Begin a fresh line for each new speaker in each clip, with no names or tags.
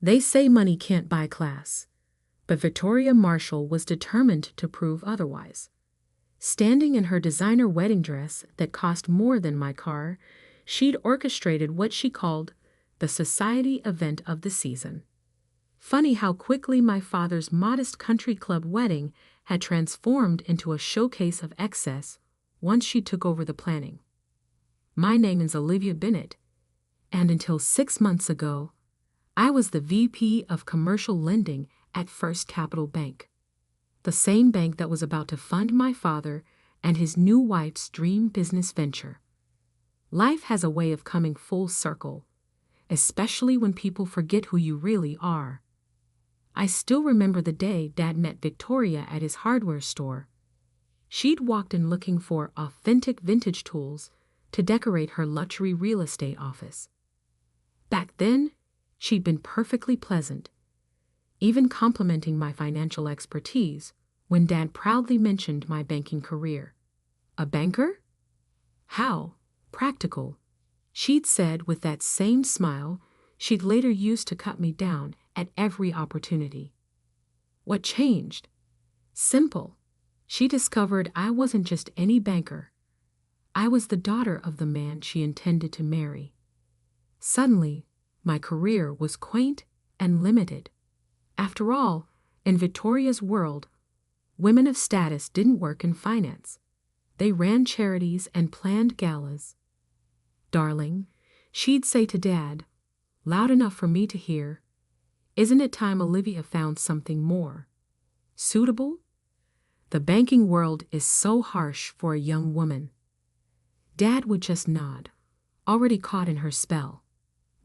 They say money can't buy class, but Victoria Marshall was determined to prove otherwise. Standing in her designer wedding dress that cost more than my car, she'd orchestrated what she called the society event of the season. Funny how quickly my father's modest country club wedding had transformed into a showcase of excess once she took over the planning. My name is Olivia Bennett, and until 6 months ago, I was the VP of Commercial Lending at First Capital Bank, the same bank that was about to fund my father and his new wife's dream business venture. Life has a way of coming full circle, especially when people forget who you really are. I still remember the day Dad met Victoria at his hardware store. She'd walked in looking for authentic vintage tools to decorate her luxury real estate office. Back then, she'd been perfectly pleasant, even complimenting my financial expertise when Dad proudly mentioned my banking career. A banker? How practical, she'd said with that same smile she'd later used to cut me down at every opportunity. What changed? Simple. She discovered I wasn't just any banker. I was the daughter of the man she intended to marry. Suddenly, my career was quaint and limited. After all, in Victoria's world, women of status didn't work in finance. They ran charities and planned galas. Darling, she'd say to Dad, loud enough for me to hear, isn't it time Olivia found something more suitable? The banking world is so harsh for a young woman. Dad would just nod, already caught in her spell.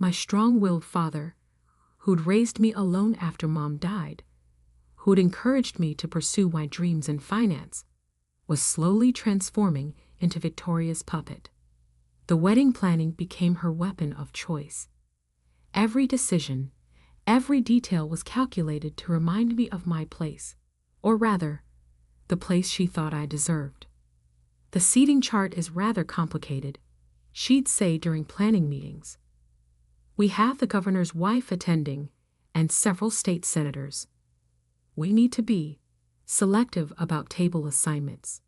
My strong-willed father, who'd raised me alone after Mom died, who'd encouraged me to pursue my dreams in finance, was slowly transforming into Victoria's puppet. The wedding planning became her weapon of choice. Every decision, every detail was calculated to remind me of my place, or rather, the place she thought I deserved. The seating chart is rather complicated, she'd say during planning meetings. We have the governor's wife attending and several state senators. We need to be selective about table assignments.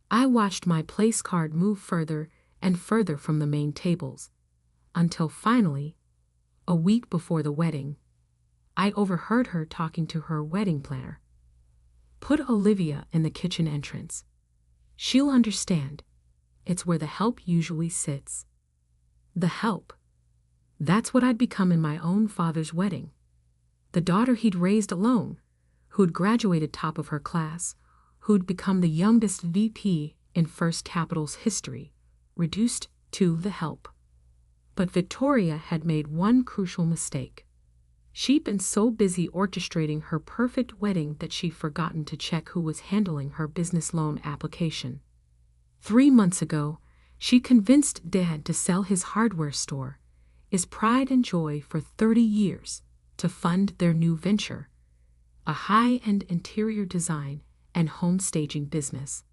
I watched my place card move further and further from the main tables, until finally, a week before the wedding, I overheard her talking to her wedding planner. Put Olivia in the kitchen entrance. She'll understand. It's where the help usually sits. The help. That's what I'd become in my own father's wedding. The daughter he'd raised alone, who'd graduated top of her class, who'd become the youngest VP in First Capital's history, reduced to the help. But Victoria had made one crucial mistake. She'd been so busy orchestrating her perfect wedding that she'd forgotten to check who was handling her business loan application. 3 months ago, she convinced Dad to sell his hardware store, his pride and joy for 30 years, to fund their new venture, a high-end interior design and home staging business.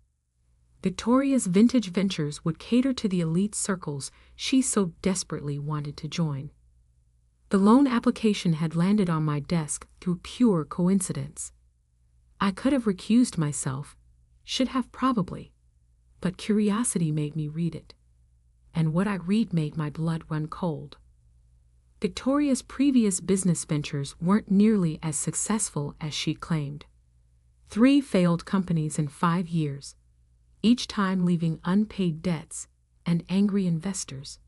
Victoria's Vintage Ventures would cater to the elite circles she so desperately wanted to join. The loan application had landed on my desk through pure coincidence. I could have recused myself, should have probably, but curiosity made me read it, and what I read made my blood run cold. Victoria's previous business ventures weren't nearly as successful as she claimed. 3 failed companies in 5 years, each time leaving unpaid debts and angry investors.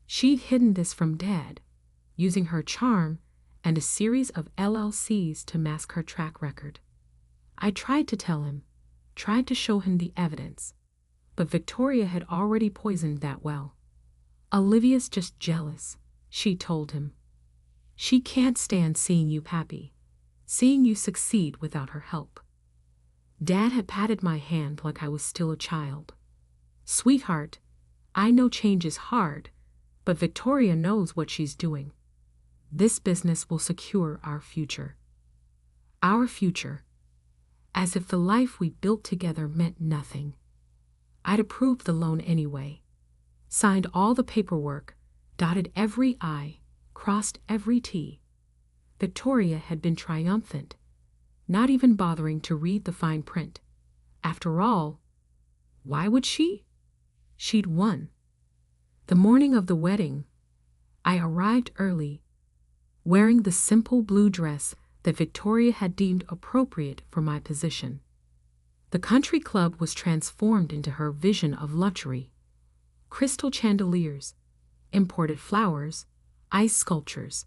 She'd hidden this from Dad, using her charm and a series of LLCs to mask her track record. I tried to tell him, tried to show him the evidence, but Victoria had already poisoned that well. Olivia's just jealous, she told him. She can't stand seeing you happy, seeing you succeed without her help. Dad had patted my hand like I was still a child. Sweetheart, I know change is hard, but Victoria knows what she's doing. This business will secure our future. Our future. As if the life we built together meant nothing. I'd approved the loan anyway, signed all the paperwork, dotted every I, crossed every T. Victoria had been triumphant, not even bothering to read the fine print. After all, why would she? She'd won. The morning of the wedding, I arrived early, wearing the simple blue dress that Victoria had deemed appropriate for my position. The country club was transformed into her vision of luxury. Crystal chandeliers, imported flowers, ice sculptures.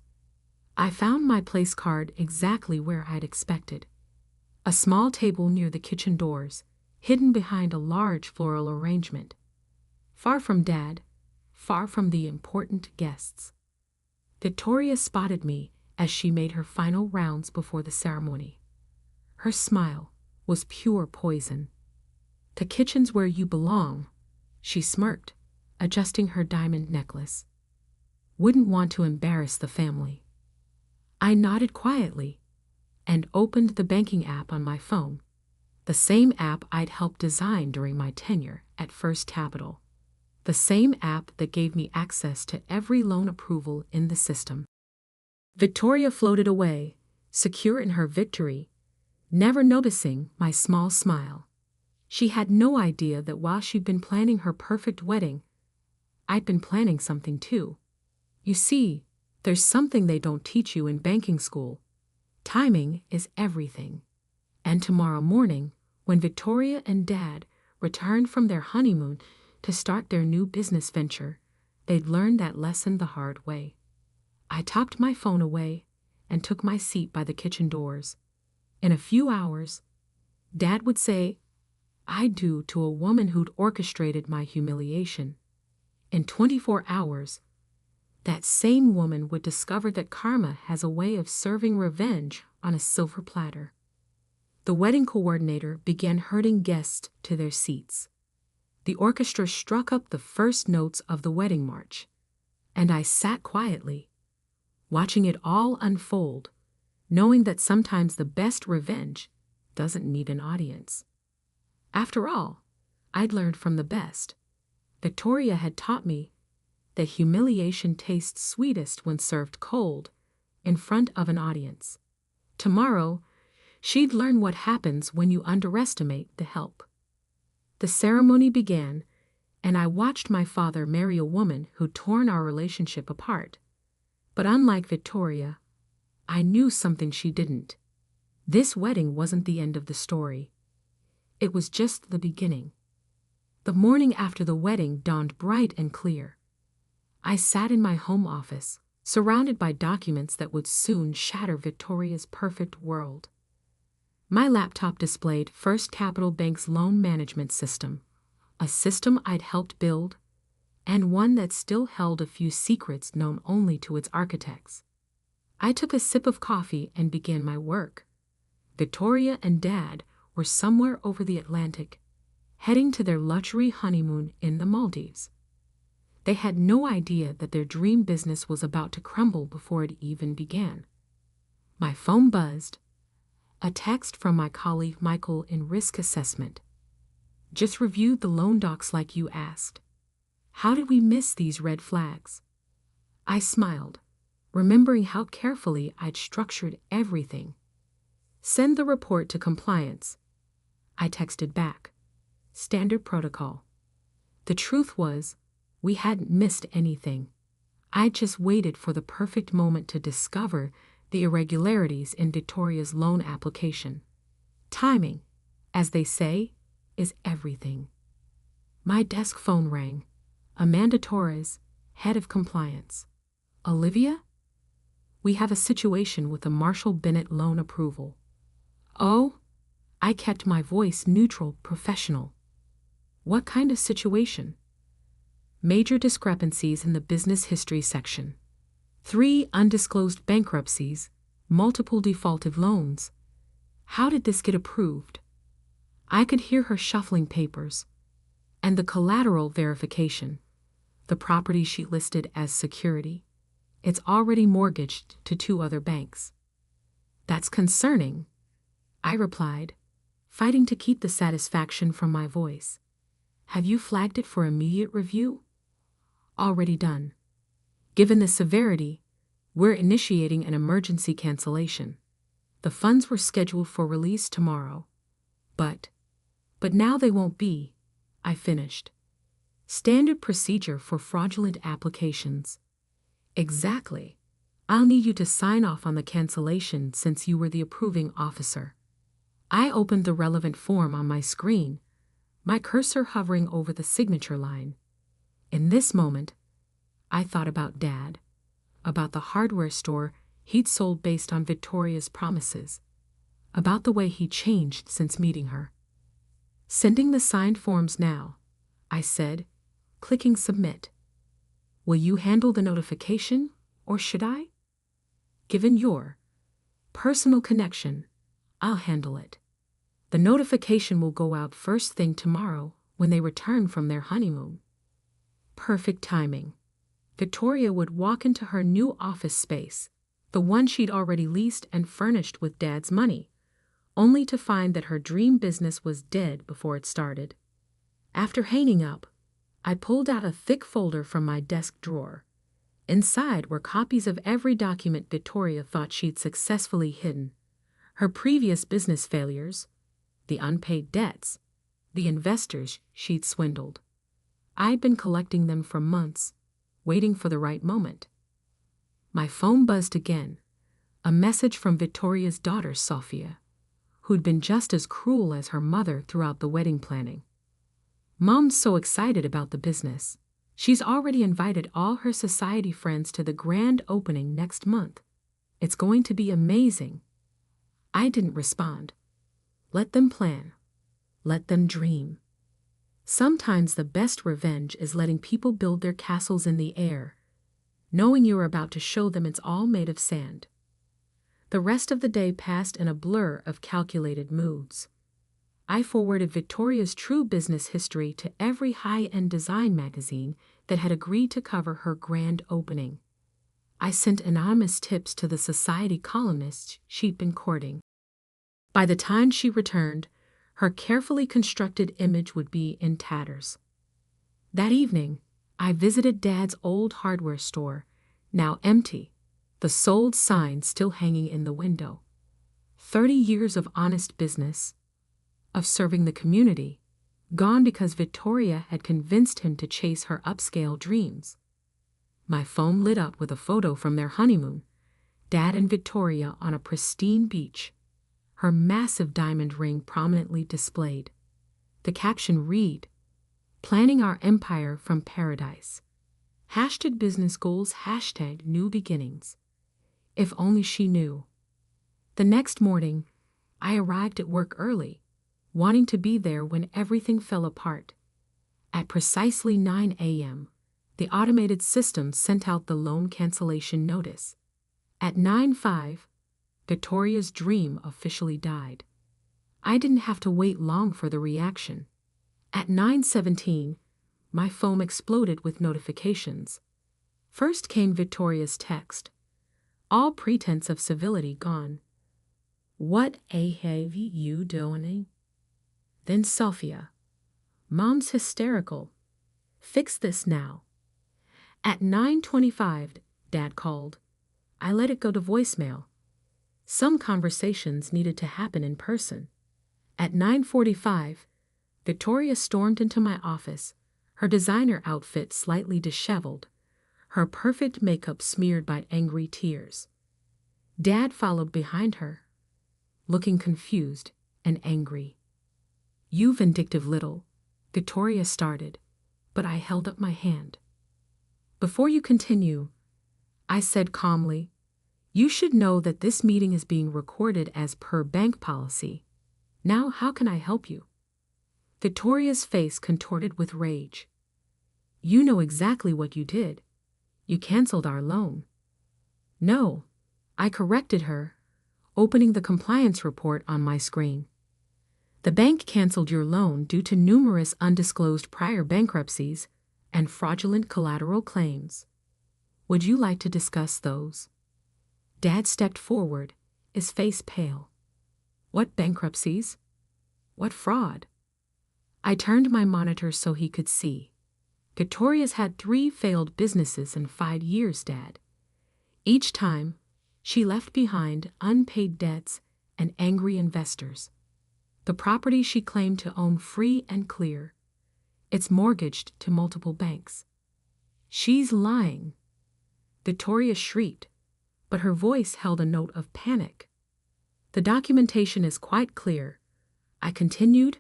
I found my place card exactly where I'd expected. A small table near the kitchen doors, hidden behind a large floral arrangement. Far from Dad, far from the important guests. Victoria spotted me as she made her final rounds before the ceremony. Her smile was pure poison. "The kitchen's where you belong," she smirked, adjusting her diamond necklace. "Wouldn't want to embarrass the family." I nodded quietly and opened the banking app on my phone, the same app I'd helped design during my tenure at First Capital, the same app that gave me access to every loan approval in the system. Victoria floated away, secure in her victory, never noticing my small smile. She had no idea that while she'd been planning her perfect wedding, I'd been planning something too. You see, there's something they don't teach you in banking school. Timing is everything. And tomorrow morning, when Victoria and Dad returned from their honeymoon to start their new business venture, they'd learn that lesson the hard way. I topped my phone away and took my seat by the kitchen doors. In a few hours, Dad would say, "I do" to a woman who'd orchestrated my humiliation. In 24 hours, that same woman would discover that karma has a way of serving revenge on a silver platter. The wedding coordinator began herding guests to their seats. The orchestra struck up the first notes of the wedding march, and I sat quietly, watching it all unfold, knowing that sometimes the best revenge doesn't need an audience. After all, I'd learned from the best. Victoria had taught me that humiliation tastes sweetest when served cold, in front of an audience. Tomorrow, she'd learn what happens when you underestimate the help. The ceremony began, and I watched my father marry a woman who'd torn our relationship apart. But unlike Victoria, I knew something she didn't. This wedding wasn't the end of the story. It was just the beginning. The morning after the wedding dawned bright and clear. I sat in my home office, surrounded by documents that would soon shatter Victoria's perfect world. My laptop displayed First Capital Bank's loan management system, a system I'd helped build, and one that still held a few secrets known only to its architects. I took a sip of coffee and began my work. Victoria and Dad were somewhere over the Atlantic, heading to their luxury honeymoon in the Maldives. They had no idea that their dream business was about to crumble before it even began. My phone buzzed. A text from my colleague Michael in risk assessment. "Just reviewed the loan docs like you asked. How did we miss these red flags?" I smiled, remembering how carefully I'd structured everything. "Send the report to compliance." I texted back. Standard protocol. The truth was, we hadn't missed anything. I'd just waited for the perfect moment to discover the irregularities in Victoria's loan application. Timing, as they say, is everything. My desk phone rang. Amanda Torres, head of compliance. "Olivia? We have a situation with the Marshall Bennett loan approval." "Oh?" I kept my voice neutral, professional. "What kind of situation?" "Major discrepancies in the business history section. 3 undisclosed bankruptcies, multiple defaulted loans. How did this get approved?" I could hear her shuffling papers. "And the collateral verification. The property she listed as security. It's already mortgaged to 2 other banks." "That's concerning," I replied, fighting to keep the satisfaction from my voice. "Have you flagged it for immediate review?" "Already done. Given the severity, We're initiating an emergency cancellation. The funds were scheduled for release tomorrow. But now they won't be, I finished. Standard procedure for fraudulent applications. Exactly. I'll need you to sign off on the cancellation since you were the approving officer. I opened the relevant form on my screen, my cursor hovering over the signature line. In this moment, I thought about Dad, about the hardware store he'd sold based on Victoria's promises, about the way he changed since meeting her. Sending the signed forms now, I said, clicking submit. Will you handle the notification, or should I? Given your personal connection, I'll handle it. The notification will go out first thing tomorrow when they return from their honeymoon. Perfect timing. Victoria would walk into her new office space, the one she'd already leased and furnished with Dad's money, only to find that her dream business was dead before it started. After hanging up, I pulled out a thick folder from my desk drawer. Inside were copies of every document Victoria thought she'd successfully hidden. Her previous business failures, the unpaid debts, the investors she'd swindled. I'd been collecting them for months, waiting for the right moment. My phone buzzed again, a message from Victoria's daughter, Sophia, who'd been just as cruel as her mother throughout the wedding planning. Mom's so excited about the business. She's already invited all her society friends to the grand opening next month. It's going to be amazing. I didn't respond. Let them plan. Let them dream. Sometimes the best revenge is letting people build their castles in the air, knowing you're about to show them it's all made of sand. The rest of the day passed in a blur of calculated moods. I forwarded Victoria's true business history to every high-end design magazine that had agreed to cover her grand opening. I sent anonymous tips to the society columnists she'd been courting. By the time she returned, her carefully constructed image would be in tatters. That evening, I visited Dad's old hardware store, now empty, the sold sign still hanging in the window. 30 years of honest business, of serving the community, gone because Victoria had convinced him to chase her upscale dreams. My phone lit up with a photo from their honeymoon, Dad and Victoria on a pristine beach, her massive diamond ring prominently displayed. The caption read, "Planning our empire from paradise. Hashtag business goals, hashtag new beginnings." If only she knew. The next morning, I arrived at work early, wanting to be there when everything fell apart. At precisely 9 a.m., the automated system sent out the loan cancellation notice. At 9:05, Victoria's dream officially died. I didn't have to wait long for the reaction. At 9:17, my phone exploded with notifications. First came Victoria's text. All pretense of civility gone. "What have you doing?" Then Sophia. "Mom's hysterical. Fix this now." At 9:25, Dad called. I let it go to voicemail. Some conversations needed to happen in person. At 9:45, Victoria stormed into my office, her designer outfit slightly disheveled, her perfect makeup smeared by angry tears. Dad followed behind her, looking confused and angry. "You vindictive little," Victoria started, but I held up my hand. "Before you continue," I said calmly, "you should know that this meeting is being recorded as per bank policy. Now how can I help you?" Victoria's face contorted with rage. "You know exactly what you did. You canceled our loan." "No," I corrected her, opening the compliance report on my screen. "The bank canceled your loan due to numerous undisclosed prior bankruptcies and fraudulent collateral claims. Would you like to discuss those?" Dad stepped forward, his face pale. "What bankruptcies? What fraud?" I turned my monitor so he could see. "Victoria's had 3 failed businesses in 5 years, Dad. Each time, she left behind unpaid debts and angry investors. The property she claimed to own free and clear. It's mortgaged to multiple banks. She's lying. Victoria shrieked, but her voice held a note of panic. The documentation is quite clear, I continued,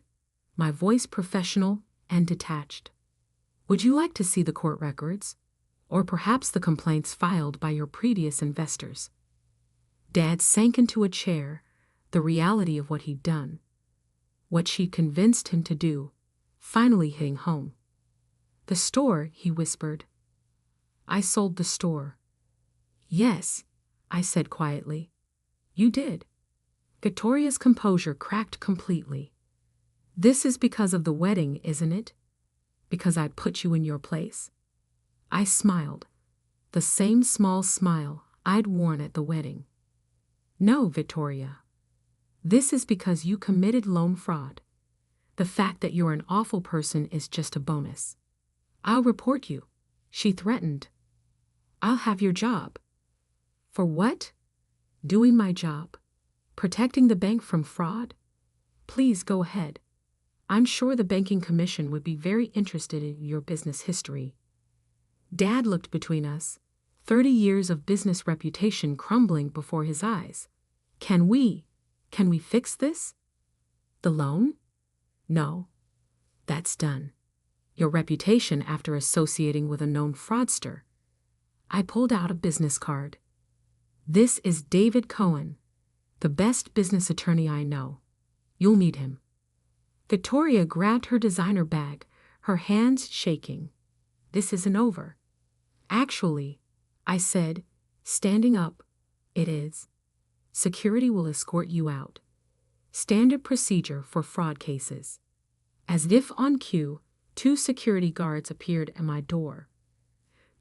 my voice professional and detached. Would you like to see the court records? Or perhaps the complaints filed by your previous investors? Dad sank into a chair, the reality of what he'd done. What she'd convinced him to do, finally hitting home. The store, he whispered. I sold the store. Yes, I said quietly. You did. Victoria's composure cracked completely. This is because of the wedding, isn't it? Because I'd put you in your place. I smiled, the same small smile I'd worn at the wedding. No, Victoria. This is because you committed loan fraud. The fact that you're an awful person is just a bonus. I'll report you, she threatened. I'll have your job. For what? Doing my job. Protecting the bank from fraud? Please go ahead. I'm sure the banking commission would be very interested in your business history. Dad looked between us, 30 years of business reputation crumbling before his eyes. Can we fix this? The loan? No. That's done. Your reputation after associating with a known fraudster. I pulled out a business card. This is David Cohen, the best business attorney I know. You'll meet him. Victoria grabbed her designer bag, her hands shaking. This isn't over. Actually, I said, standing up, it is. Security will escort you out. Standard procedure for fraud cases. As if on cue, 2 security guards appeared at my door.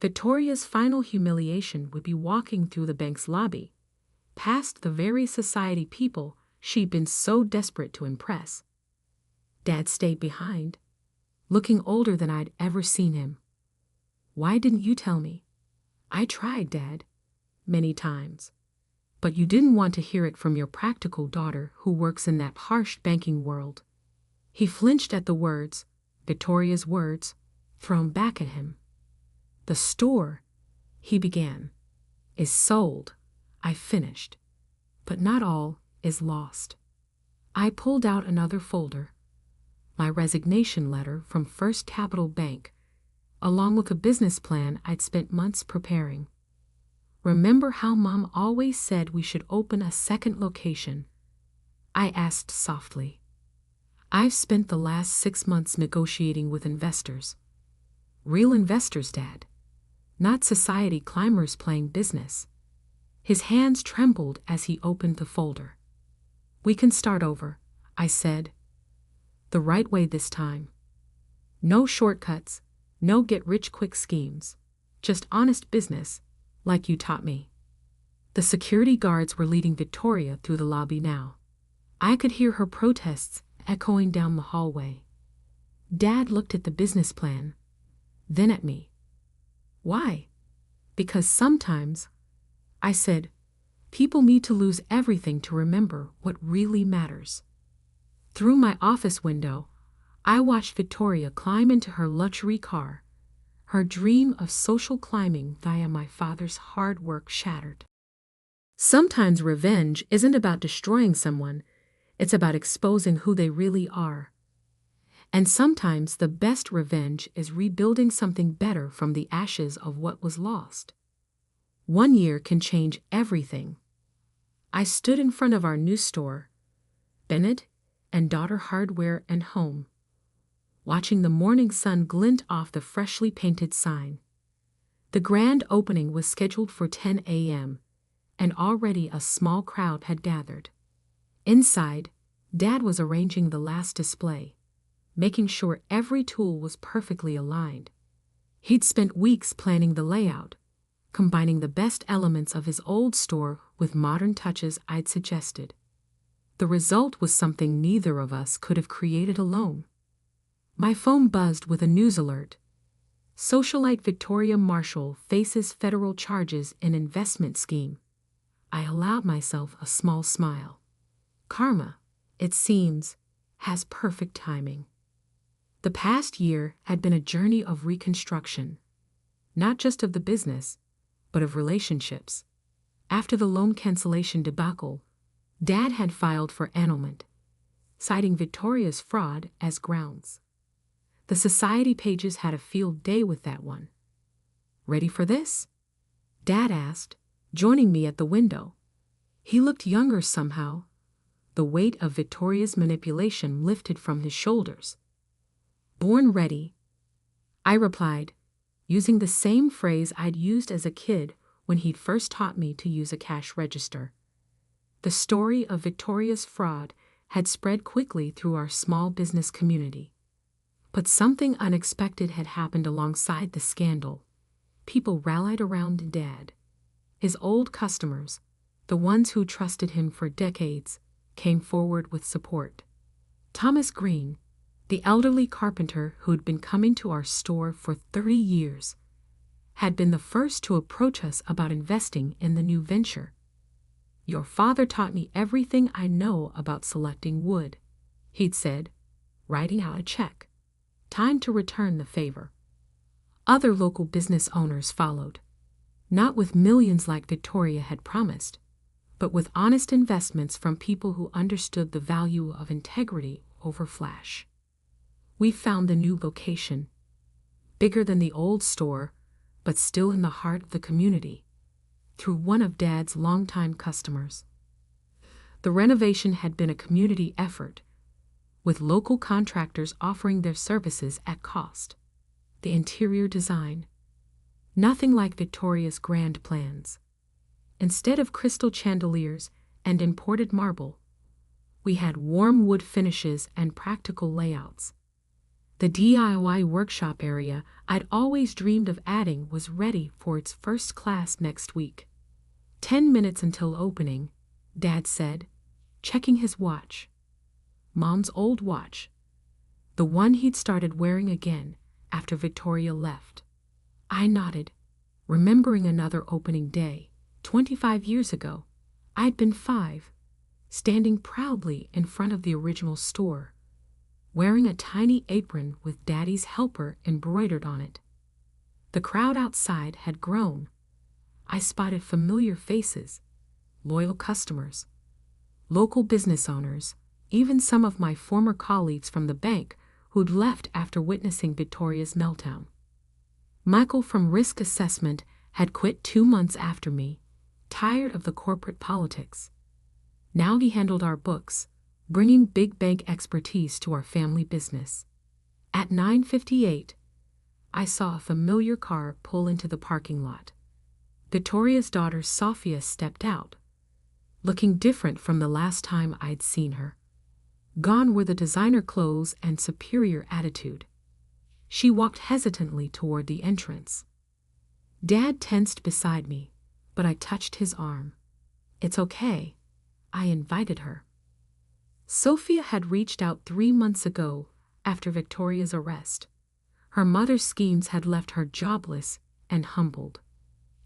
Victoria's final humiliation would be walking through the bank's lobby, past the very society people she'd been so desperate to impress. Dad stayed behind, looking older than I'd ever seen him. Why didn't you tell me? I tried, Dad, many times. But you didn't want to hear it from your practical daughter who works in that harsh banking world. He flinched at the words, Victoria's words, thrown back at him. The store, he began, is sold, I finished. But not all is lost. I pulled out another folder, my resignation letter from First Capital Bank, along with a business plan I'd spent months preparing. Remember how Mom always said we should open a second location? I asked softly. I've spent the last 6 months negotiating with investors. Real investors, Dad. Not society climbers playing business. His hands trembled as he opened the folder. We can start over, I said. The right way this time. No shortcuts, no get-rich-quick schemes. Just honest business, like you taught me. The security guards were leading Victoria through the lobby now. I could hear her protests echoing down the hallway. Dad looked at the business plan, then at me. Why? Because sometimes, I said, people need to lose everything to remember what really matters. Through my office window, I watched Victoria climb into her luxury car, her dream of social climbing via my father's hard work shattered. Sometimes revenge isn't about destroying someone, it's about exposing who they really are. And sometimes the best revenge is rebuilding something better from the ashes of what was lost. 1 year can change everything. I stood in front of our new store, Bennett and Daughter Hardware and Home, watching the morning sun glint off the freshly painted sign. The grand opening was scheduled for 10 a.m., and already a small crowd had gathered. Inside, Dad was arranging the last display, making sure every tool was perfectly aligned. He'd spent weeks planning the layout, combining the best elements of his old store with modern touches I'd suggested. The result was something neither of us could have created alone. My phone buzzed with a news alert. Socialite Victoria Marshall faces federal charges in investment scheme. I allowed myself a small smile. Karma, it seems, has perfect timing. The past year had been a journey of reconstruction, not just of the business, but of relationships. After the loan cancellation debacle, Dad had filed for annulment, citing Victoria's fraud as grounds. The society pages had a field day with that one. "Ready for this?" Dad asked, joining me at the window. He looked younger somehow. The weight of Victoria's manipulation lifted from his shoulders. "Born ready," I replied, using the same phrase I'd used as a kid when he'd first taught me to use a cash register. The story of Victoria's fraud had spread quickly through our small business community. But something unexpected had happened alongside the scandal. People rallied around Dad. His old customers, the ones who trusted him for decades, came forward with support. Thomas Green, the elderly carpenter who'd been coming to our store for 30 years, had been the first to approach us about investing in the new venture. "Your father taught me everything I know about selecting wood," he'd said, writing out a check. Time to return the favor. Other local business owners followed, not with millions like Victoria had promised, but with honest investments from people who understood the value of integrity over flash. We found the new location, bigger than the old store, but still in the heart of the community, through one of Dad's longtime customers. The renovation had been a community effort, with local contractors offering their services at cost. The interior design, nothing like Victoria's grand plans. Instead of crystal chandeliers and imported marble, we had warm wood finishes and practical layouts. The DIY workshop area I'd always dreamed of adding was ready for its first class next week. 10 minutes until opening, Dad said, checking his watch. Mom's old watch, the one he'd started wearing again after Victoria left. I nodded, remembering another opening day, 25 years ago. I'd been 5, standing proudly in front of the original store, wearing a tiny apron with Daddy's helper embroidered on it. The crowd outside had grown. I spotted familiar faces, loyal customers, local business owners, even some of my former colleagues from the bank who'd left after witnessing Victoria's meltdown. Michael from Risk Assessment had quit 2 months after me, tired of the corporate politics. Now he handled our books, bringing big bank expertise to our family business. At 9:58, I saw a familiar car pull into the parking lot. Victoria's daughter Sophia stepped out, looking different from the last time I'd seen her. Gone were the designer clothes and superior attitude. She walked hesitantly toward the entrance. Dad tensed beside me, but I touched his arm. "It's okay," I invited her. Sophia had reached out 3 months ago after Victoria's arrest. Her mother's schemes had left her jobless and humbled.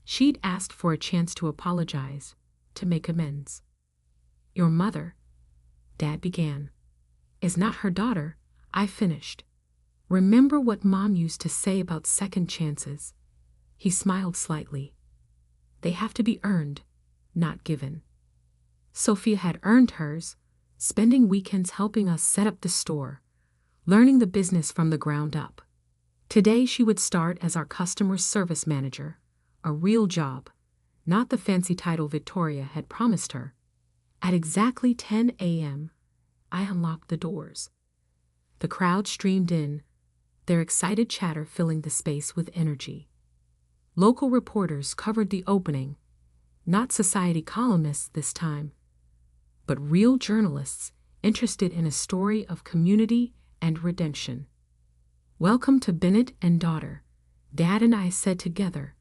She'd asked for a chance to apologize, to make amends. "Your mother," Dad began, "is not her daughter," I finished. "Remember what Mom used to say about second chances?" He smiled slightly. "They have to be earned, not given." Sophia had earned hers, spending weekends helping us set up the store, learning the business from the ground up. Today she would start as our customer service manager, a real job, not the fancy title Victoria had promised her. At exactly 10 a.m., I unlocked the doors. The crowd streamed in, their excited chatter filling the space with energy. Local reporters covered the opening, not society columnists this time, but real journalists interested in a story of community and redemption. "Welcome to Bennett and Daughter," Dad and I said together,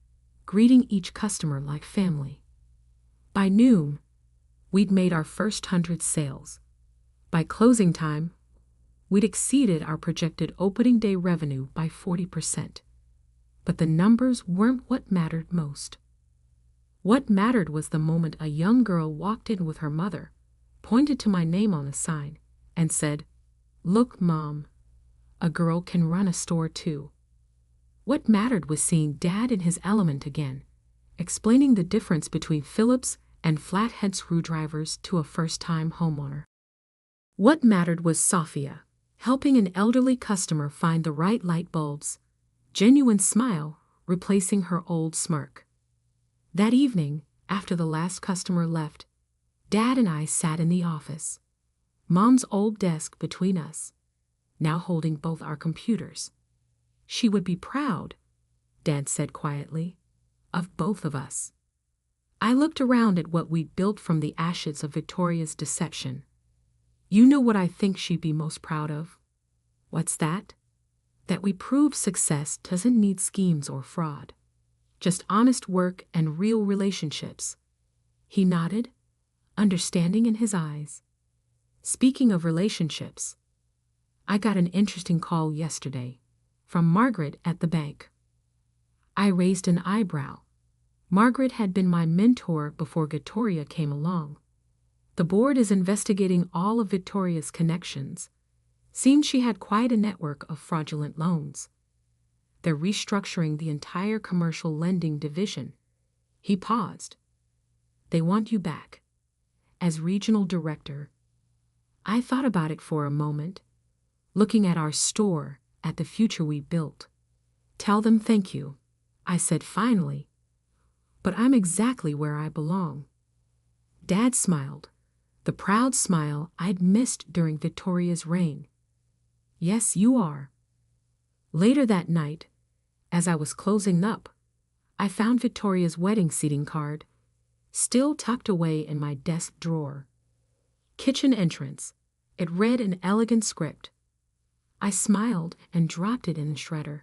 greeting each customer like family. By noon, we'd made our first 100 sales. By closing time, we'd exceeded our projected opening day revenue by 40%. But the numbers weren't what mattered most. What mattered was the moment a young girl walked in with her mother, pointed to my name on a sign, and said, "Look, Mom, a girl can run a store too." What mattered was seeing Dad in his element again, explaining the difference between Phillips and flathead screwdrivers to a first-time homeowner. What mattered was Sophia, helping an elderly customer find the right light bulbs, genuine smile replacing her old smirk. That evening, after the last customer left, Dad and I sat in the office, Mom's old desk between us, now holding both our computers. She would be proud, Dad said quietly, of both of us. I looked around at what we'd built from the ashes of Victoria's deception. You know what I think she'd be most proud of? What's that? That we proved success doesn't need schemes or fraud. Just honest work and real relationships. He nodded, understanding in his eyes. Speaking of relationships, I got an interesting call yesterday from Margaret at the bank. I raised an eyebrow. Margaret had been my mentor before Victoria came along. The board is investigating all of Victoria's connections. Seemed she had quite a network of fraudulent loans. They're restructuring the entire commercial lending division. He paused. They want you back as regional director. I thought about it for a moment, looking at our store, at the future we built. Tell them thank you, I said finally. But I'm exactly where I belong. Dad smiled, the proud smile I'd missed during Victoria's reign. Yes, you are. Later that night, as I was closing up, I found Victoria's wedding seating card, still tucked away in my desk drawer. Kitchen entrance. It read in elegant script. I smiled and dropped it in the shredder.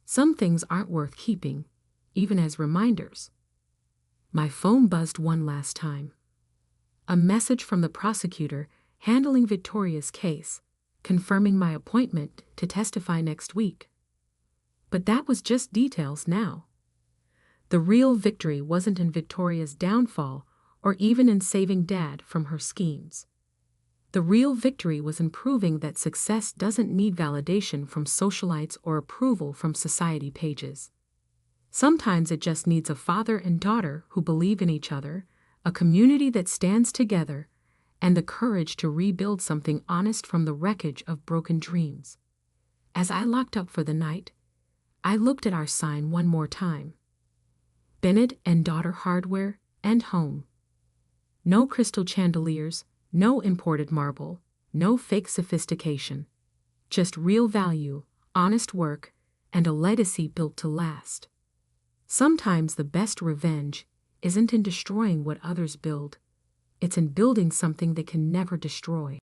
Some things aren't worth keeping, even as reminders. My phone buzzed one last time. A message from the prosecutor handling Victoria's case, confirming my appointment to testify next week. But that was just details now. The real victory wasn't in Victoria's downfall or even in saving Dad from her schemes. The real victory was in proving that success doesn't need validation from socialites or approval from society pages. Sometimes it just needs a father and daughter who believe in each other, a community that stands together, and the courage to rebuild something honest from the wreckage of broken dreams. As I locked up for the night, I looked at our sign one more time. Bennett and Daughter Hardware and Home. No crystal chandeliers, no imported marble, no fake sophistication. Just real value, honest work, and a legacy built to last. Sometimes the best revenge isn't in destroying what others build. It's in building something they can never destroy.